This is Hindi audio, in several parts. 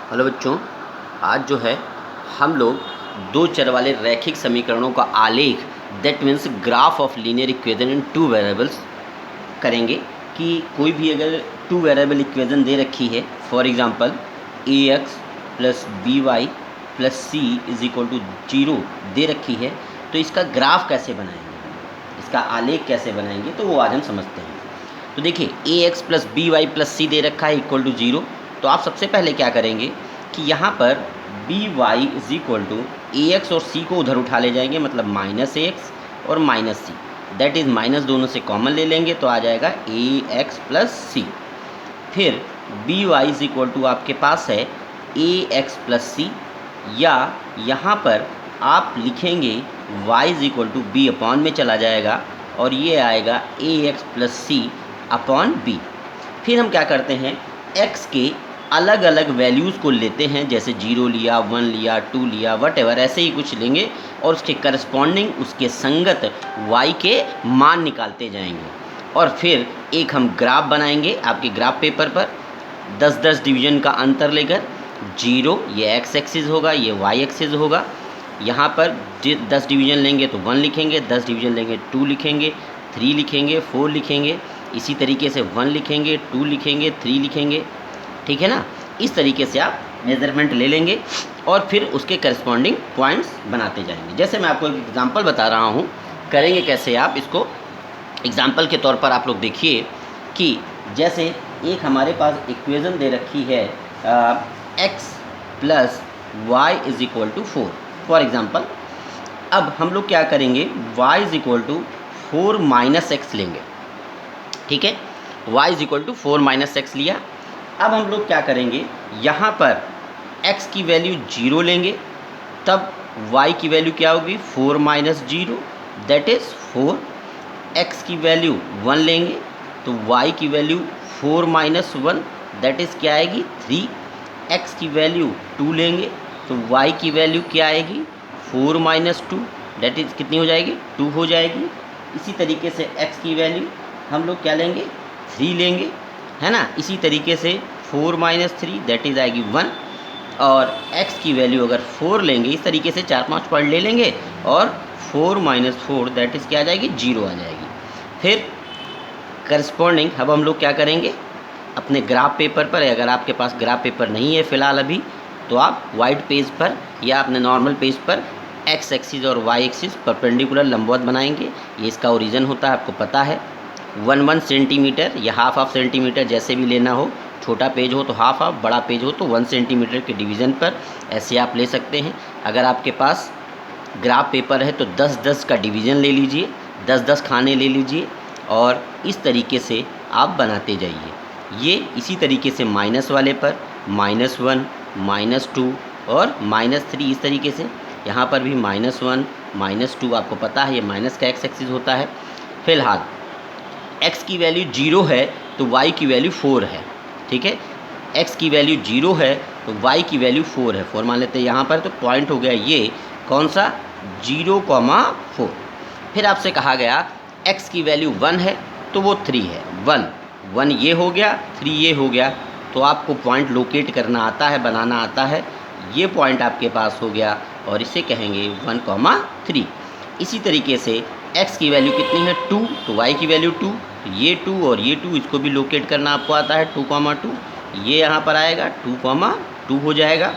हेलो बच्चों, आज जो है हम लोग दो चर वाले रैखिक समीकरणों का आलेख that means graph of linear equation in two variables करेंगे। कि कोई भी अगर टू वेरिएबल इक्वेशन दे रखी है, for example ax plus B Y plus c is equal to 0 दे रखी है, तो इसका ग्राफ कैसे बनाएंगे, इसका आलेख कैसे बनाएंगे, तो वो आज हम समझते हैं। तो देखिए ax plus B Y plus C दे रखा है इक्वल टू 0। तो आप सबसे पहले क्या करेंगे कि यहाँ पर B Y is equal to A X और सी को उधर उठा ले जाएंगे, मतलब माइनस ए एक्स और minus C, that is minus दोनों से कॉमन ले लेंगे तो आ जाएगा ए एक्स प्लस सी। फिर b Y is equal to आपके पास है ए एक्स प्लस सी, या यहाँ पर आप लिखेंगे y is equal to b upon में चला जाएगा और ये आएगा a x plus c upon b. फिर हम क्या करते हैं, x के अलग अलग वैल्यूज़ को लेते हैं, जैसे 0 लिया, 1 लिया, 2 लिया, वटेवर ऐसे ही कुछ लेंगे और उसके करस्पॉन्डिंग उसके संगत y के मान निकालते जाएंगे। और फिर एक हम ग्राफ बनाएंगे आपके ग्राफ पेपर पर 10-10 डिवीज़न का अंतर लेकर। 0 ये x एक्सिस होगा, ये y एक्सिस होगा। यहाँ पर 10 डिवीज़न लेंगे तो 1 लिखेंगे, 10 डिवीज़न लेंगे 2 लिखेंगे, 3 लिखेंगे, 4 लिखेंगे, इसी तरीके से 1 लिखेंगे, 2 लिखेंगे, 3 लिखेंगे, ठीक है ना। इस तरीके से आप मेज़रमेंट ले लेंगे और फिर उसके करस्पॉन्डिंग पॉइंट्स बनाते जाएंगे। जैसे मैं आपको एक एग्जांपल बता रहा हूँ, करेंगे कैसे आप इसको। एग्जांपल के तौर पर आप लोग देखिए कि जैसे एक हमारे पास इक्वेशन दे रखी है x plus y is equal to 4 for example. अब हम लोग क्या करेंगे, y is equal to 4 minus x लेंगे, ठीक है। y is equal to 4 minus x लिया। अब हम लोग क्या करेंगे, यहाँ पर x की वैल्यू 0 लेंगे, तब y की वैल्यू क्या होगी 4 माइनस 0 दैट इज़ 4। x की वैल्यू 1 लेंगे तो y की वैल्यू 4 माइनस 1 दैट इज़ क्या आएगी 3। x की वैल्यू 2 लेंगे तो y की वैल्यू क्या आएगी 4 माइनस 2 दैट इज़ कितनी हो जाएगी 2 हो जाएगी। इसी तरीके से x की वैल्यू हम लोग क्या लेंगे 3 लेंगे, है ना। इसी तरीके से 4 माइनस 3 दैट इज़ आएगी 1, और x की वैल्यू अगर 4 लेंगे, इस तरीके से 4-5 पॉइंट ले लेंगे और 4 माइनस 4 दैट इज़ क्या आ जाएगी 0 आ जाएगी। फिर करस्पॉन्डिंग अब हम लोग क्या करेंगे, अपने ग्राफ पेपर पर, अगर आपके पास ग्राफ पेपर नहीं है फ़िलहाल अभी, तो आप वाइट पेज पर या अपने नॉर्मल पेज पर x एक्सिस और y एक्सिस परपेंडिकुलर लंबवत बनाएंगे। ये इसका ओरिजिन होता है, आपको पता है। 1 सेंटीमीटर या हाफ सेंटीमीटर जैसे भी लेना हो, छोटा पेज हो तो हाफ, बड़ा पेज हो तो 1 सेंटीमीटर के डिवीज़न पर ऐसे आप ले सकते हैं। अगर आपके पास ग्राफ पेपर है तो 10-10 का डिवीज़न ले लीजिए, 10-10 खाने ले लीजिए और इस तरीके से आप बनाते जाइए। ये इसी तरीके से माइनस वाले पर -1, -2 और -3, इस तरीके से यहाँ पर भी -1, -2, आपको पता है ये माइनस का x एक्सिस होता है। फिलहाल x की वैल्यू 0 है तो y की वैल्यू 4 है, ठीक है। x की वैल्यू 0 है तो y की वैल्यू 4 है, 4 मान लेते हैं यहाँ पर, तो पॉइंट हो गया ये कौन सा 0,4। फिर आपसे कहा गया x की वैल्यू 1 है तो वो 3 है, 1 ये हो गया, 3 ये हो गया। तो आपको पॉइंट लोकेट करना आता है, बनाना आता है। ये पॉइंट आपके पास हो गया और इसे कहेंगे 1,3। इसी तरीके से x की वैल्यू कितनी है 2 तो y की वैल्यू 2, ये 2 और ये 2, इसको भी लोकेट करना आपको आता है 2,2। ये यहाँ पर आएगा 2,2 हो जाएगा।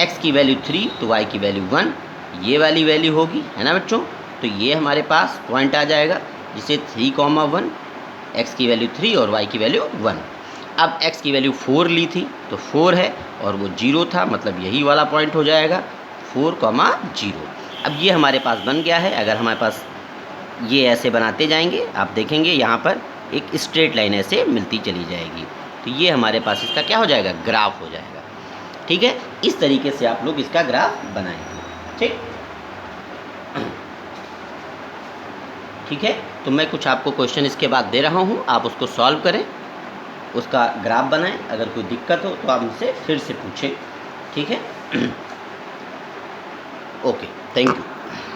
x की वैल्यू 3 तो y की वैल्यू 1, ये वाली वैल्यू होगी, है ना बच्चों। तो ये हमारे पास पॉइंट आ जाएगा जिसे 3,1, x की वैल्यू 3 और y की वैल्यू 1। अब x की वैल्यू 4 ली थी तो 4 है और वो 0 था, मतलब यही वाला पॉइंट हो जाएगा 4,0। अब ये हमारे पास बन गया है। अगर हमारे पास ये ऐसे बनाते जाएंगे, आप देखेंगे यहाँ पर एक स्ट्रेट लाइन ऐसे मिलती चली जाएगी, तो ये हमारे पास इसका क्या हो जाएगा ग्राफ हो जाएगा, ठीक है। इस तरीके से आप लोग इसका ग्राफ बनाएंगे, ठीक है। तो मैं कुछ आपको क्वेश्चन इसके बाद दे रहा हूँ, आप उसको सॉल्व करें, उसका ग्राफ बनाएं। अगर कोई दिक्कत हो तो आप मुझसे फिर से पूछें, ठीक है। Okay, thank you.